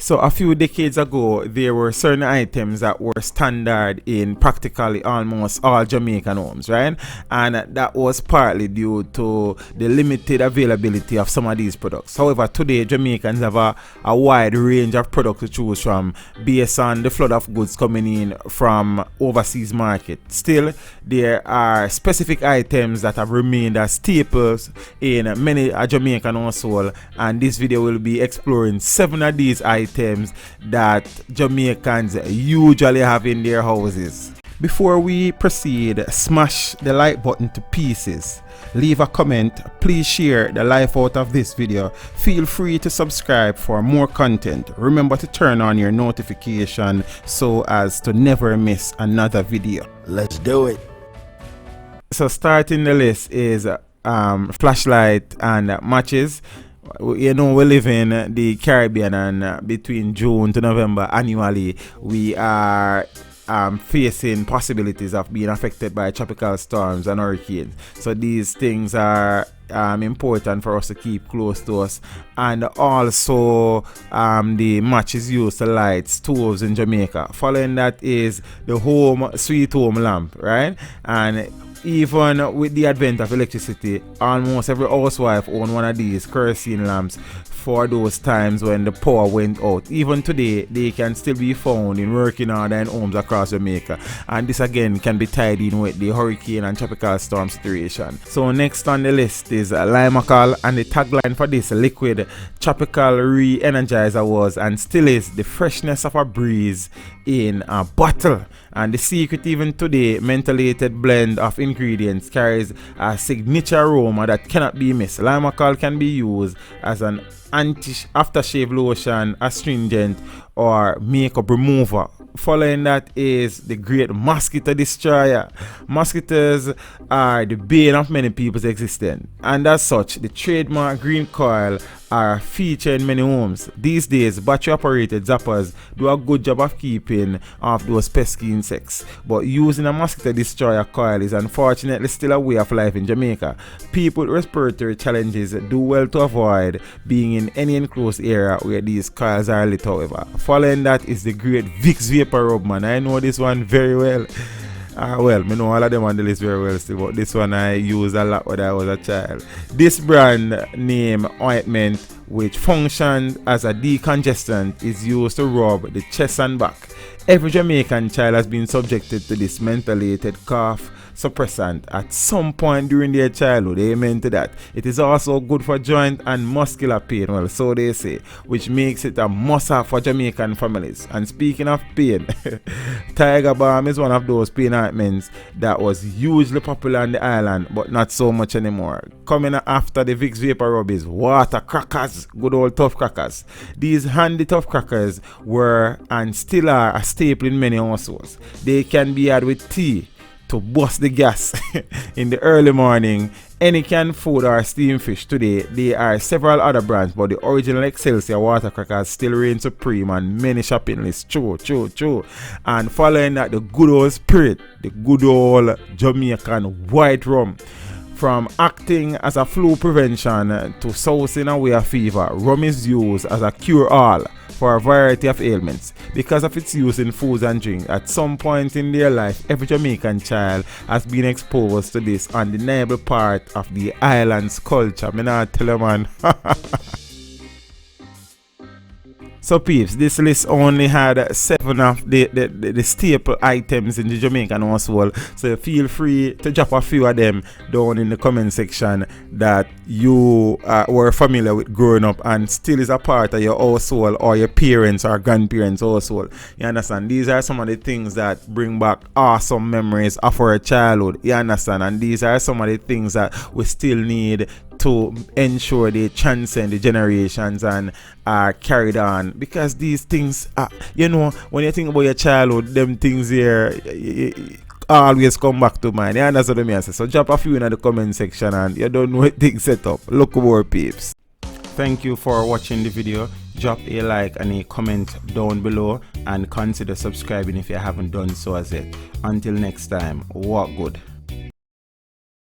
So a few decades ago, there were certain items that were standard in practically almost all Jamaican homes, right? And that was partly due to the limited availability of some of these products. However, today Jamaicans have a wide range of products to choose from based on the flood of goods coming in from overseas market. Still, there are specific items that have remained as staples in many Jamaican households, and this video will be exploring 7 of these items that Jamaicans usually have in their houses. Before we proceed, smash the like button to pieces, leave a comment, please share the life out of this video, feel free to subscribe for more content, remember to turn on your notification so as to never miss another video. Let's do it. So starting the list is flashlight and matches. You know, we live in the Caribbean, and between June to November annually we are facing possibilities of being affected by tropical storms and hurricanes. So these things are important for us to keep close to us. And also the matches used to light stoves in Jamaica. Following that is the home sweet home lamp, right? And even with the advent of electricity, almost every housewife owns one of these kerosene lamps for those times when the power went out. Even today, they can still be found in working order in homes across Jamaica. And this again can be tied in with the hurricane and tropical storm situation. So next on the list is lime alcohol, and the tagline for this liquid tropical re-energizer was and still is the freshness of a breeze in a bottle. And the secret even today, mentholated blend of ingredients carries a signature aroma that cannot be missed. Lime alcohol can be used as an aftershave lotion, astringent, or makeup remover. Following that is the great mosquito destroyer. Mosquitoes are the bane of many people's existence, and as such, the trademark green coil are featured in many homes. These days, battery operated zappers do a good job of keeping off those pesky insects, but using a mosquito destroyer coil is unfortunately still a way of life in Jamaica. People with respiratory challenges do well to avoid being in any enclosed area where these coils are lit, however. Following that is the great Vicks Vapor Rub, man. I know this one very well. Well, I know all of them on the list very well still, but this one I used a lot when I was a child. This brand name ointment, which functions as a decongestant, is used to rub the chest and back. Every Jamaican child has been subjected to this mentholated cough suppressant at some point during their childhood. Amen to that. It is also good for joint and muscular pain, well, so they say, which makes it a must-have for Jamaican families. And speaking of pain, Tiger Balm is one of those pain ointments that was hugely popular on the island, but not so much anymore. Coming after the Vicks Vapor Rub is water crackers, good old tough crackers. These handy tough crackers were and still are a staple in many households. They can be had with tea to bust the gas in the early morning. Any canned food or steamed fish today, there are several other brands, but the original Excelsior water crackers still reign supreme on many shopping lists. True. And following that, the good old spirit, the good old Jamaican white rum. From acting as a flu prevention to sousing away a fever, rum is used as a cure-all for a variety of ailments. Because of its use in foods and drinks, at some point in their life, every Jamaican child has been exposed to this undeniable part of the island's culture. Me not tell you, man. So peeps, this list only had 7 of the staple items in the Jamaican household. So feel free to drop a few of them down in the comment section that you were familiar with growing up and still is a part of your household or your parents or grandparents' household. You understand? These are some of the things that bring back awesome memories of our childhood. You understand? And these are some of the things that we still need to ensure they transcend the generations and are carried on, because these things you know, when you think about your childhood, them things here always come back to mind. You understand what I mean? So drop a few in the comment section and you don't know what things set up. Look more peeps. Thank you for watching the video. Drop a like and a comment down below and consider subscribing if you haven't done so as yet. Until next time, walk good.